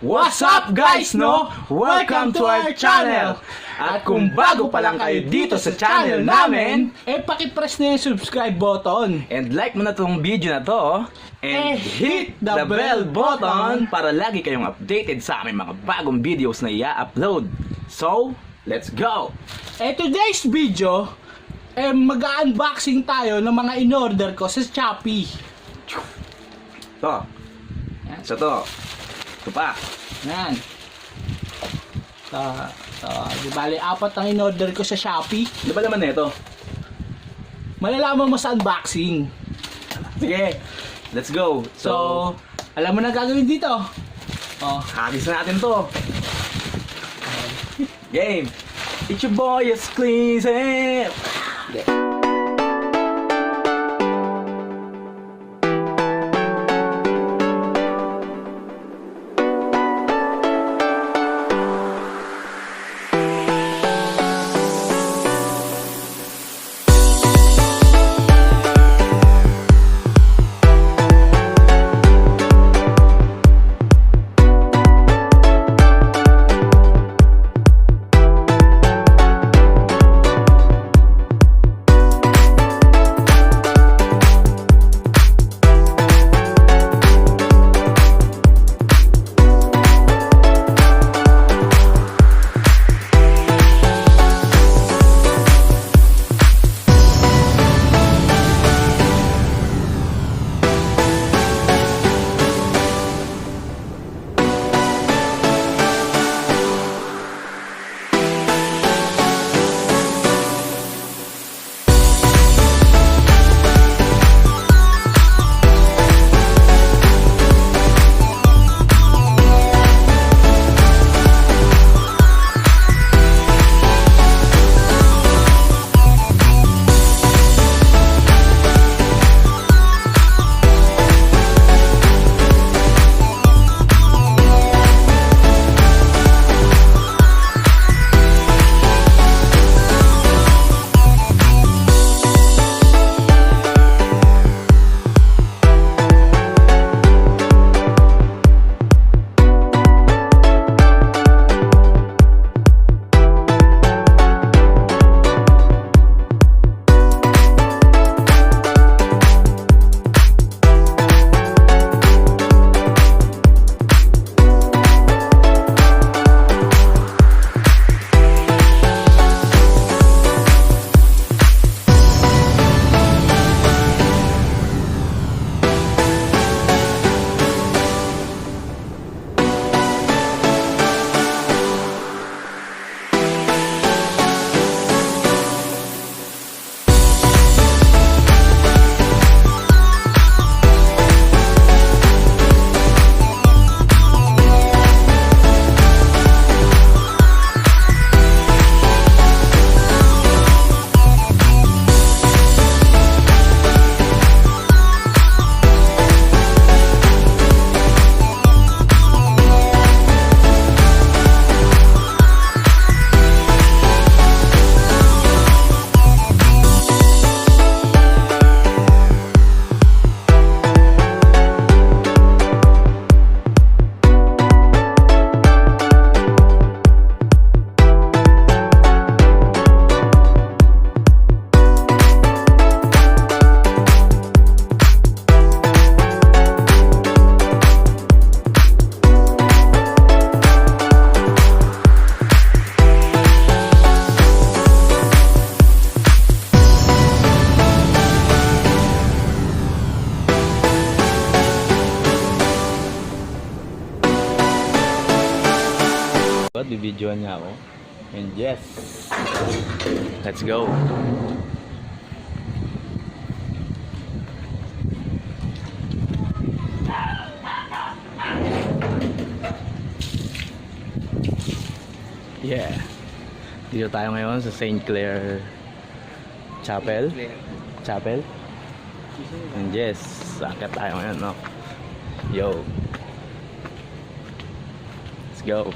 What's up guys, no? Welcome to our channel! At kung bago pa lang kayo dito sa channel namin, pakipress na yung subscribe button. and like mo na tong video na to, and hit the bell button para lagi kayong updated sa aming mga bagong videos na i-upload. So, let's go! Today's video, mag-unboxing tayo ng mga in-order ko sa Shopee. To. So to. Ito pa. Yan. Di bali, 4 ang in-order ko sa Shopee. Ano ba laman na ito? Malalaman mo sa unboxing. Sige, let's go. So, alam mo na gagawin dito. Hagis na natin to. Game. It's your boy, it's Clean. Bibidyoan niya ako. And yes, let's go. Yeah. Dito tayo ngayon sa St. Clair Chapel. And yes, sakit tayo ngayon, no? Yo. Let's go.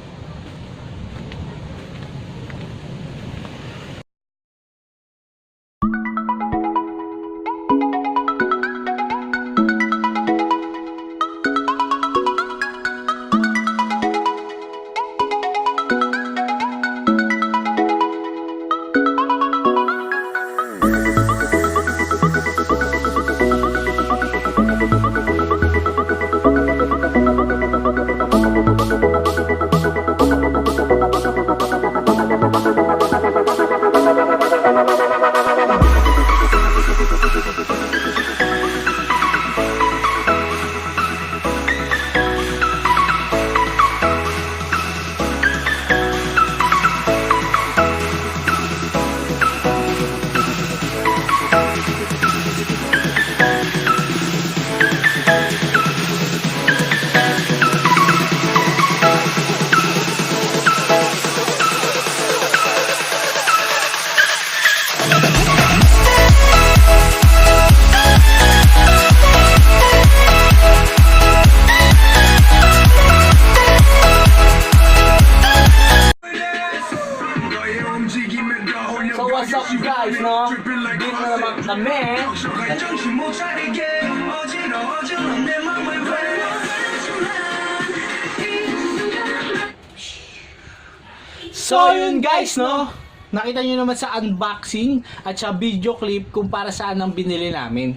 So yun guys, no? Nakita nyo naman sa unboxing at sa video clip kung para saan ang binili namin.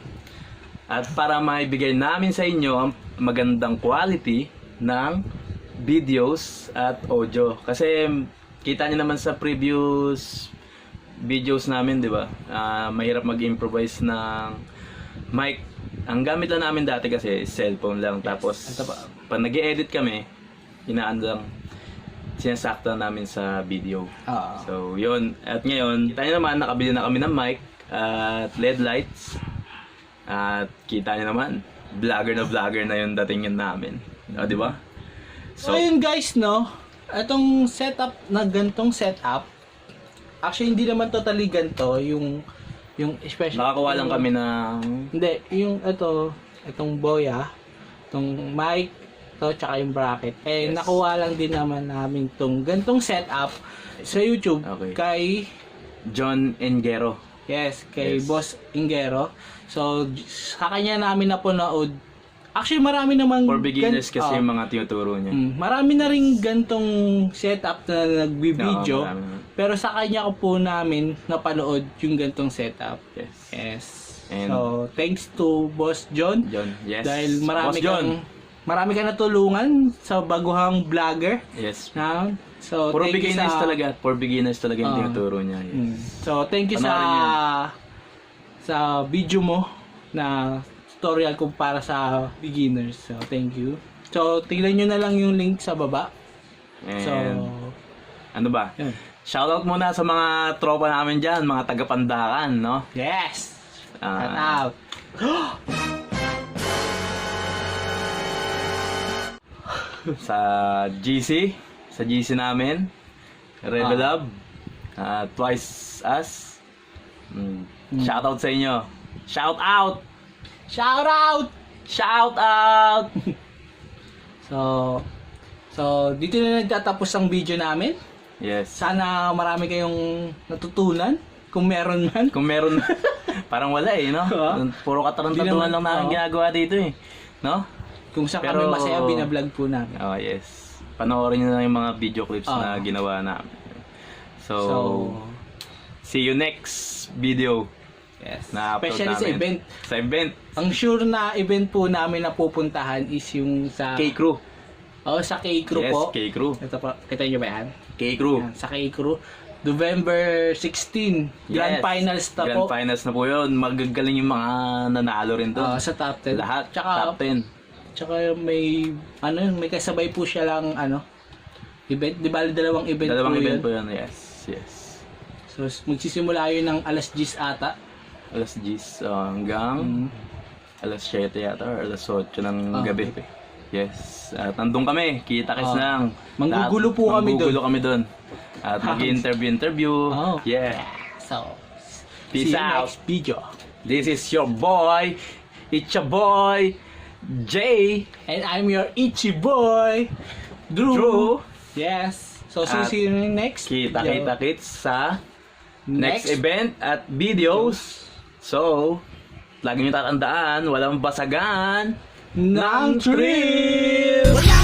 At para maibigay namin sa inyo ang magandang quality ng videos at audio. Kasi kita niyo naman sa previous videos namin, di ba? Mahirap mag-improvise ng mic. Ang gamit lang namin dati kasi cellphone lang. Tapos pag nag-edit kami, sinasakta namin sa video. So yun. At ngayon, kita niyo naman, nakabili na kami ng mic at LED lights. At kita niyo naman, vlogger na yung datingin namin. Di ba? So yun guys, no? Itong setup na gantong setup, actually hindi naman totally ganto yung special. Nakakuha lang kami ng... Hindi, yung itong boya, itong mic, tsaka yung bracket. Yes. Nakuha lang din naman namin itong gantong setup sa YouTube kay Jonn Enguero. Yes, kay Boss Enguero. So, sa kanya namin napanood. Actually, marami namang... For beginners kasi yung mga tinuturo niya. Marami na rin gantong setup na nagbibideo. Pero sa kanya ko po namin napanood yung gantong setup. Yes. And so, thanks to Boss Jonn. Yes. Dahil marami kang natulungan sa Bagohang vlogger. Yes. So, For beginners talaga yung tinuturo niya. Yes. So, thank you sa video mo na tutorial kung para sa beginners. So, thank you. So, tingnan nyo na lang yung link sa baba. And, so, ano ba? Yun. Shoutout muna sa mga tropa namin dyan, mga taga-Pandakan, no? Yes! Shout out! Sa GC namin, Rebel Love, Twice Us. Shoutout sa inyo. Shout out! Shout out! Shout out! So, dito na nagtatapos ang video namin. Yes. Sana marami kayong natutunan. Kung meron man. Kung meron. Parang wala no? Puro katarantaduhan lang namin ginagawa dito No? Kung saan kami masaya, binablog po namin. Yes. Panoorin nyo na yung mga video clips na ginawa namin. So, see you next video. Yes. Especially sa event. Sa event. Ang sure na event po namin na pupuntahan is yung sa KCREW. Sa KCREW po. Yes, KCREW. Ito po, kita nyo ba yan? KCREW. Yan, sa KCREW. November 16. Grand Finals na po. Grand Finals na po yun. Magagaling yung mga nanalo rin doon. Sa top 10. Lahat. Tsaka, top 10. Tsaka may kasabay po siya lang event. Di ba dalawang event Dalawang po event yun? po yun. Yes. So magsisimula yun ng alas 10 ata. Alas 10 hanggang alas 7 yata or alas 8 ng gabi. Yes. At nandun kami. Kita-kits lang. Manggugulo po kami doon. Manggugulo kami doon. At mag-interview. Yeah. So, peace see you out. next video. This is your boy. It's your boy, Jay. And I'm your itchy boy, Drew. Yes. So, see you next video. Kita-kits sa next event at videos. So, lagi nyo tatandaan, walang basagan ng thrill!